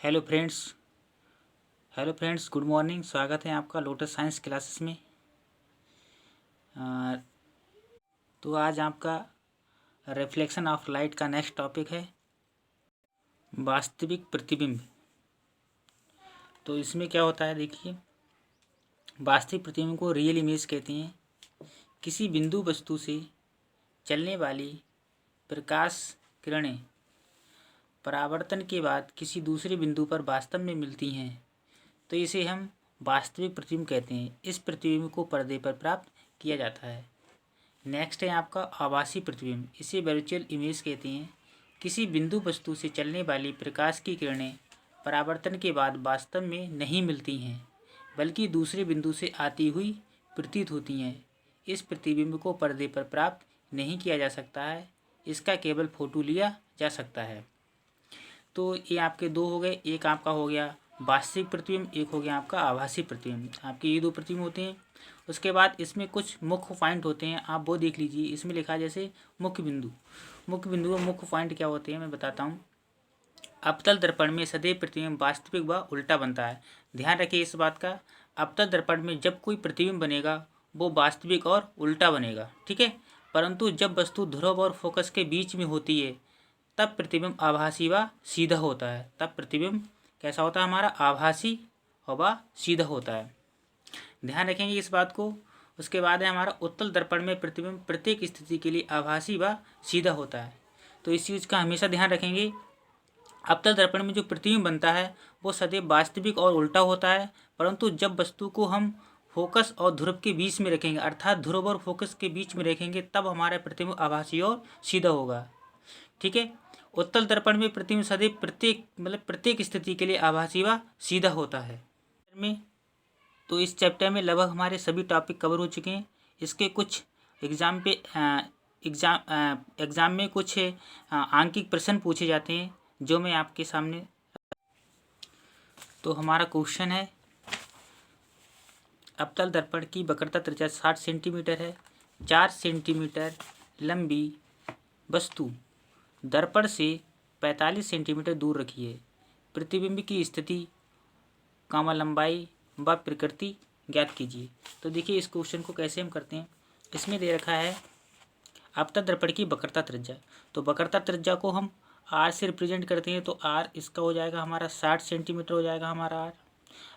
Hello friends good morning. स्वागत है आपका लोटस साइंस क्लासेस में। तो आज आपका रिफ्लेक्शन ऑफ लाइट का नेक्स्ट टॉपिक है वास्तविक प्रतिबिंब। तो इसमें क्या होता है, देखिए, वास्तविक प्रतिबिंब को रियल इमेज कहते हैं। किसी बिंदु वस्तु से चलने वाली प्रकाश किरणें परावर्तन के बाद किसी दूसरे बिंदु पर वास्तव में मिलती हैं तो इसे हम वास्तविक प्रतिबिंब कहते हैं। इस प्रतिबिंब को पर्दे पर प्राप्त किया जाता है। नेक्स्ट है आपका आभासी प्रतिबिंब। इसे वर्चुअल इमेज कहते हैं। किसी बिंदु वस्तु से चलने वाली प्रकाश की किरणें परावर्तन के बाद वास्तव में नहीं मिलती हैं बल्कि दूसरे बिंदु से आती हुई प्रतीत होती हैं। इस प्रतिबिंब को पर्दे पर प्राप्त नहीं किया जा सकता है, इसका केवल फोटो लिया जा सकता है। तो ये आपके दो हो गए, एक आपका हो गया वास्तविक प्रतिबिंब, एक हो गया आपका आभासी प्रतिबिंब। आपके ये दो प्रतिबिंब होते हैं। उसके बाद इसमें कुछ मुख्य पॉइंट होते हैं, आप वो देख लीजिए। इसमें लिखा है जैसे मुख्य बिंदु और मुख्य पॉइंट क्या होते हैं मैं बताता हूँ। अवतल दर्पण में सदैव प्रतिबिंब वास्तविक व उल्टा बनता है। ध्यान रखिए इस बात का। अवतल दर्पण में जब कोई प्रतिबिंब बनेगा वो वास्तविक और उल्टा बनेगा, ठीक है। परंतु जब वस्तु ध्रुव और फोकस के बीच में होती है तब प्रतिबिंब आभासी व सीधा होता है। तब प्रतिबिंब कैसा होता है हमारा, आभासी व सीधा होता है। ध्यान रखेंगे इस बात को। उसके बाद है हमारा उत्तल दर्पण में प्रतिबिंब प्रत्येक स्थिति के लिए आभासी व सीधा होता है। तो इस चीज़ का हमेशा ध्यान रखेंगे। अवतल दर्पण में जो प्रतिबिंब बनता है वो सदैव वास्तविक और उल्टा होता है, परंतु जब वस्तु को हम फोकस और ध्रुव के बीच में रखेंगे, अर्थात ध्रुव और फोकस के बीच में रखेंगे, तब हमारा प्रतिबिंब आभासी और सीधा होगा, ठीक है। उत्तल दर्पण में प्रतिबिंब सदैव प्रत्येक स्थिति के लिए आभासी व सीधा होता है। तो इस चैप्टर में लगभग हमारे सभी टॉपिक कवर हो चुके हैं। इसके कुछ एग्ज़ाम में कुछ आंकिक प्रश्न पूछे जाते हैं जो मैं आपके सामने। तो हमारा क्वेश्चन है, अवतल दर्पण की वक्रता त्रिज्या 60 सेंटीमीटर है। 4 सेंटीमीटर लंबी वस्तु दर्पण से 45 सेंटीमीटर दूर रखी है। प्रतिबिंब की स्थिति, लंबाई व प्रकृति ज्ञात कीजिए। तो देखिए इस क्वेश्चन को कैसे हम करते हैं। इसमें दे रखा है अवतल दर्पण की वक्रता त्रिज्या। तो वक्रता त्रिज्या को हम आर से रिप्रेजेंट करते हैं। तो आर इसका हो जाएगा हमारा 60 सेंटीमीटर हो जाएगा हमारा आर।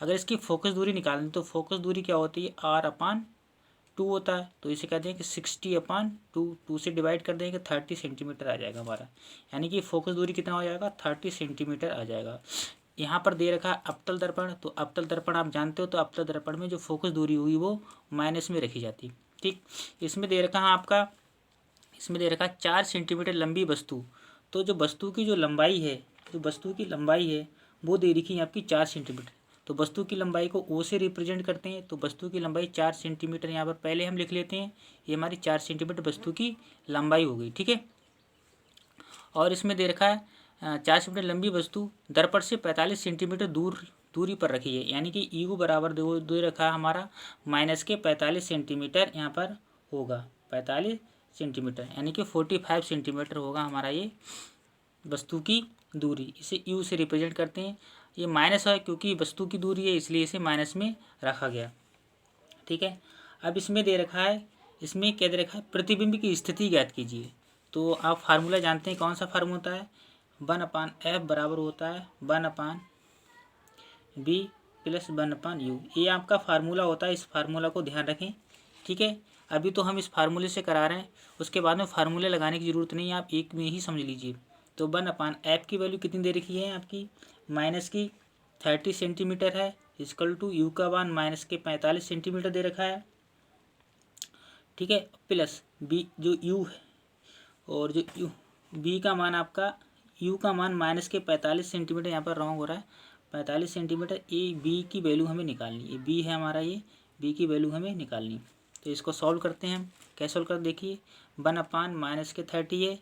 अगर इसकी फोकस दूरी निकालें तो फोकस दूरी क्या होती है, R/2 होता है। तो इसे कहते हैं कि 60/2, 2 से डिवाइड कर देंगे 30 सेंटीमीटर आ जाएगा हमारा। यानी कि फोकस दूरी कितना हो जाएगा, 30 सेंटीमीटर आ जाएगा। यहाँ पर दे रखा है अवतल दर्पण। तो अवतल दर्पण आप जानते हो, तो अवतल दर्पण में जो फोकस दूरी हुई वो माइनस में रखी जाती, ठीक। इसमें दे रखा है आपका, इसमें दे रखा है 4 सेंटीमीटर लंबी वस्तु। तो जो वस्तु की लंबाई है वो दे रखी है आपकी 4 सेंटीमीटर। तो वस्तु की लंबाई को ओ से रिप्रेजेंट करते हैं। तो वस्तु की लंबाई 4 सेंटीमीटर यहाँ पर पहले हम लिख लेते हैं। ये हमारी 4 सेंटीमीटर वस्तु की लंबाई हो गई, ठीक है। और इसमें दे रखा है 4 सेंटीमीटर लंबी वस्तु दर्पण से 45 सेंटीमीटर दूरी पर रखी है। यानी कि यू बराबर दे रखा है हमारा माइनस के 45 सेंटीमीटर यहाँ पर होगा, 45 सेंटीमीटर, यानी कि 45 सेंटीमीटर होगा हमारा ये वस्तु की दूरी। इसे यू से रिप्रेजेंट करते हैं। ये माइनस है क्योंकि वस्तु की दूरी है, इसलिए इसे माइनस में रखा गया, ठीक है। अब इसमें दे रखा है, इसमें क्या दे रखा है, प्रतिबिंब की स्थिति ज्ञात कीजिए। तो आप फार्मूला जानते हैं, कौन सा फार्मूला होता है, 1/f बराबर होता है 1/b + 1/u। ये आपका फार्मूला होता है। इस फार्मूला को ध्यान रखें, ठीक है। अभी तो हम इस फार्मूले से करा रहे हैं, उसके बाद में फार्मूले लगाने की ज़रूरत नहीं है, आप एक में ही समझ लीजिए। तो 1/f की वैल्यू कितनी दे रखी है आपकी, माइनस की 30 सेंटीमीटर है, इक्वल टू यू का मान माइनस के 45 सेंटीमीटर दे रखा है, ठीक है, प्लस बी जो यू है, और जो यू बी का मान आपका, यू का मान माइनस के 45 सेंटीमीटर, यहाँ पर रॉन्ग हो रहा है, 45 सेंटीमीटर। ए बी की वैल्यू हमें निकालनी, ये बी है हमारा, ये बी की वैल्यू हमें निकालनी। तो इसको सॉल्व करते हैं हम। कैसे सॉल्व कर, देखिए 1/माइनस के 30 है,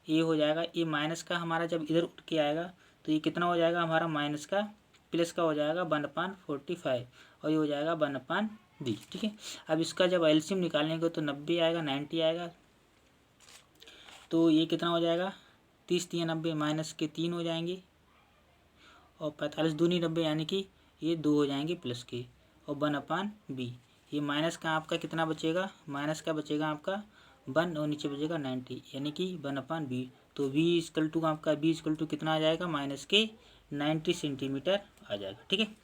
ये हो जाएगा, ये माइनस का हमारा जब इधर उठ के आएगा तो ये कितना हो जाएगा हमारा, माइनस का प्लस का हो जाएगा 1/45, और ये हो जाएगा 1/b, ठीक है। अब इसका जब एलसीएम निकालेंगे तो 90 आएगा, 90 आएगा। तो ये कितना हो जाएगा, 30 × 3 = 90, माइनस के 3 हो जाएंगे, और 45 दूनी 90 यानी कि ये 2 हो जाएंगे प्लस के, और 1/b। ये माइनस का आपका कितना बचेगा, माइनस का बचेगा आपका 1 और नीचे बचेगा 90 यानी कि 1/b। तो v इक्वल टू आपका b इक्वल टू कितना आ जाएगा, माइनस के 90 सेंटीमीटर आ जाएगा। ठीक है,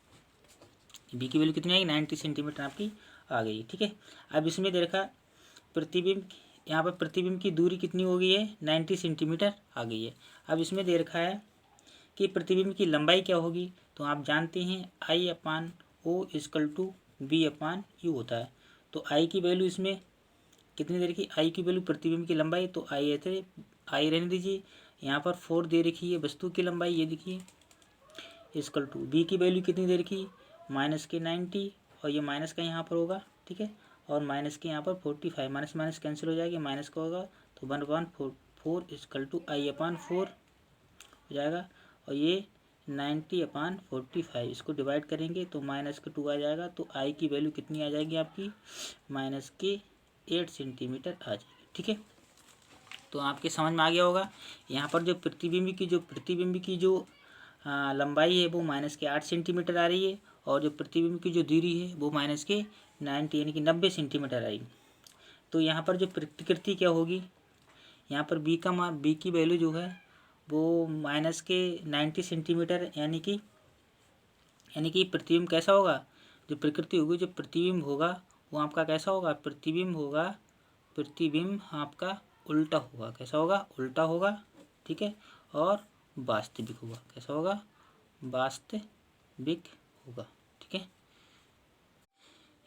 b की वैल्यू कितनी आएगी, 90 सेंटीमीटर आपकी आ गई। ठीक है, अब इसमें देखा प्रतिबिंब, यहाँ पर प्रतिबिंब की दूरी कितनी हो गई है, 90 सेंटीमीटर आ गई है। अब इसमें दे रखा है कि प्रतिबिंब की लंबाई क्या होगी, तो आप जानते हैं I/O इक्वल टू B/U होता है। तो I की वैल्यू इसमें कितनी दे रखी, I की वैल्यू प्रतिबिंब की लंबाई, तो I रहने दीजिए। यहाँ पर 4 दे रखी है वस्तु की लंबाई, ये देखिए, इक्वल टू B की वैल्यू कितनी दे रखी, माइनस के 90, और ये माइनस का यहाँ पर होगा। ठीक है, और माइनस के यहाँ पर 45, माइनस माइनस कैंसिल हो जाएगा, माइनस का होगा, तो 1/4 इक्वल टू I/4 हो जाएगा। और ये 90/45 इसको डिवाइड करेंगे तो माइनस के 2 आ जाएगा। तो I की वैल्यू कितनी आ जाएगी आपकी, माइनस के 8 सेंटीमीटर आ जाएगी। ठीक है, तो आपके समझ में आ गया होगा। यहाँ पर जो प्रतिबिंब की जो लंबाई है वो माइनस के 8 सेंटीमीटर आ रही है, और जो प्रतिबिंब की जो दूरी है वो माइनस के 90 यानी कि 90 सेंटीमीटर आएगी। तो यहाँ पर जो प्रतिकृति क्या होगी, यहाँ पर b की वैल्यू जो है वो माइनस के 90 सेंटीमीटर यानी कि प्रतिबिंब कैसा होगा, जो प्रकृति होगी, जो प्रतिबिंब होगा वो आपका कैसा होगा, प्रतिबिंब आपका उल्टा होगा। कैसा होगा, उल्टा होगा। ठीक है, और वास्तविक होगा। कैसा होगा, वास्तविक होगा। ठीक है,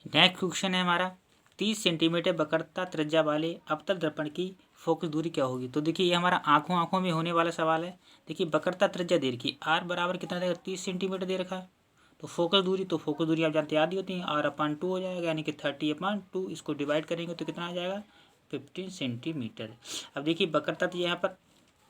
नेक्स्ट क्वेश्चन है हमारा 30 सेंटीमीटर वक्रता त्रिज्या वाले अवतल दर्पण की फोकस दूरी क्या होगी। तो देखिए ये हमारा आंखों में होने वाला सवाल है। देखिए वक्रता त्रिज्या दे रखी, r बराबर कितना देगा, 30 सेंटीमीटर दे रखा है। तो फोकस दूरी आप जानते याद ही होती है, r/2 हो जाएगा यानी कि 30/2। इसको डिवाइड करेंगे तो कितना आ जाएगा, 15 सेंटीमीटर। अब देखिए वक्रता यहाँ पर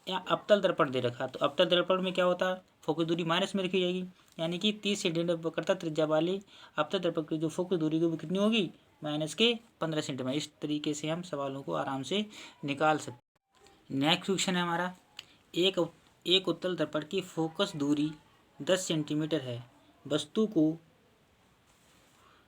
अवतल दर्पण दे रखा, तो अवतल दर्पण में क्या होता है, फोकस दूरी माइनस में रखी जाएगी, यानी कि 30 सेंटीमीटर वक्रता त्रिज्या वाली अवतल दर्पण की जो फोकस दूरी वो कितनी होगी, माइनस के 15 सेंटीमीटर। इस तरीके से हम सवालों को आराम से निकाल सकते। नेक्स्ट क्वेश्चन है हमारा, एक उत्तल दर्पण की फोकस दूरी 10 सेंटीमीटर है, वस्तु को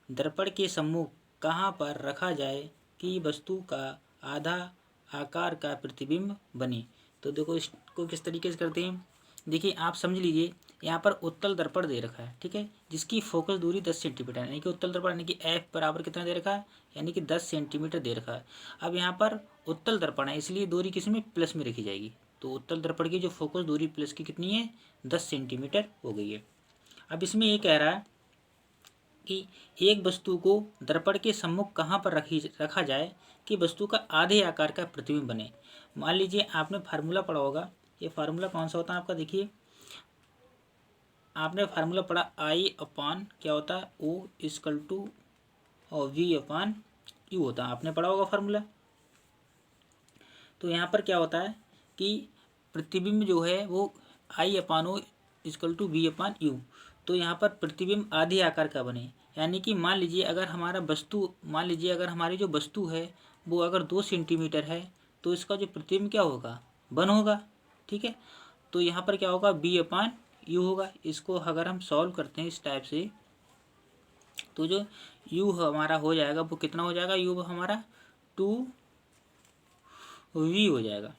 दर्पण के सम्मुख कहाँ पर रखा जाए कि वस्तु का आधा आकार का प्रतिबिंब बने। तो देखो इसको किस तरीके से करते हैं, देखिए आप समझ लीजिए, यहाँ पर उत्तल दर्पण दे रखा है। ठीक है, जिसकी फोकस दूरी 10 सेंटीमीटर यानी कि उत्तल दर्पण यानी कि F बराबर कितना दे रखा है, यानी कि 10 सेंटीमीटर दे रखा है। अब यहाँ पर उत्तल दर्पण है इसलिए दूरी किस में, प्लस में रखी जाएगी। तो उत्तल दर्पण की जो फोकस दूरी प्लस की कितनी है, 10 सेंटीमीटर हो गई है। अब इसमें ये कह रहा है कि एक वस्तु को दर्पण के सम्मुख कहाँ पर रखा जाए कि वस्तु का आधे आकार का प्रतिबिंब बने। मान लीजिए आपने फार्मूला पढ़ा होगा, ये फार्मूला कौन सा होता है आपका, देखिए आपने फार्मूला पढ़ा I/ क्या होता है, O इक्वल टू और V/U होता है, आपने पढ़ा होगा फार्मूला। तो यहाँ पर क्या होता है कि प्रतिबिंब जो है वो I/O इक्वल टू V/U। तो यहाँ पर प्रतिबिंब आधे आकार का बने, यानी कि मान लीजिए अगर हमारी जो वस्तु है वो अगर 2 सेंटीमीटर है तो इसका जो प्रतिबिंब क्या होगा, 1 होगा। ठीक है, तो यहाँ पर क्या होगा, B/U होगा। इसको अगर हम सॉल्व करते हैं इस टाइप से तो जो U हमारा हो जाएगा वो कितना हो जाएगा, U हमारा 2V हो जाएगा।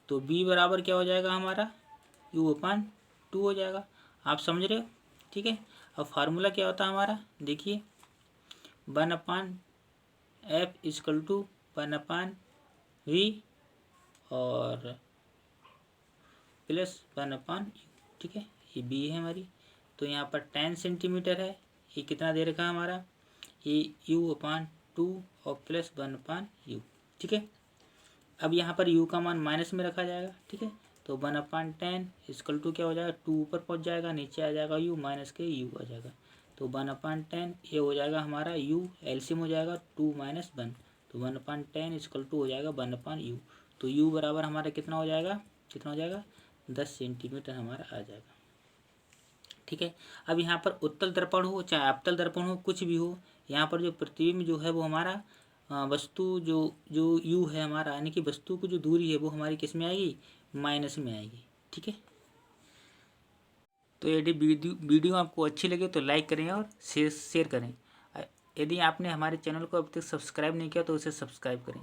तो B बराबर क्या हो जाएगा हमारा, U/2 हो जाएगा। आप समझ रहे हो। ठीक है, अब फार्मूला क्या होता है हमारा, देखिए 1/F इक्वल टू 1/V और प्लस 1/U। ठीक है, ये B है हमारी। तो यहाँ पर 10 सेंटीमीटर है, ये कितना दे रखा है हमारा, ये U/2 और प्लस 1/U। ठीक है, अब यहाँ पर U का मान माइनस में रखा जाएगा। ठीक है, तो 1/10 इक्वल टू क्या हो जाएगा, 2 ऊपर पहुँच जाएगा, नीचे आ जाएगा U, माइनस के U आ जाएगा। तो 1/10 ये हो जाएगा हमारा U, एलसीएम हो जाएगा 2 - 1, तो 1/10 इक्वल टू हो जाएगा 1/U। तो U बराबर हमारा कितना हो जाएगा, 10 सेंटीमीटर हमारा आ जाएगा। ठीक है, अब यहाँ पर उत्तल दर्पण हो चाहे अवतल दर्पण हो, कुछ भी हो, यहाँ पर जो प्रतिबिंब जो है वो हमारा वस्तु जो U है हमारा, यानी कि वस्तु की जो दूरी है वो हमारी किस में आएगी, माइनस में आएगी। ठीक है, तो यदि वीडियो आपको अच्छी लगे तो लाइक करें और शेयर करें। यदि आपने हमारे चैनल को अब तक सब्सक्राइब नहीं किया तो उसे सब्सक्राइब करें।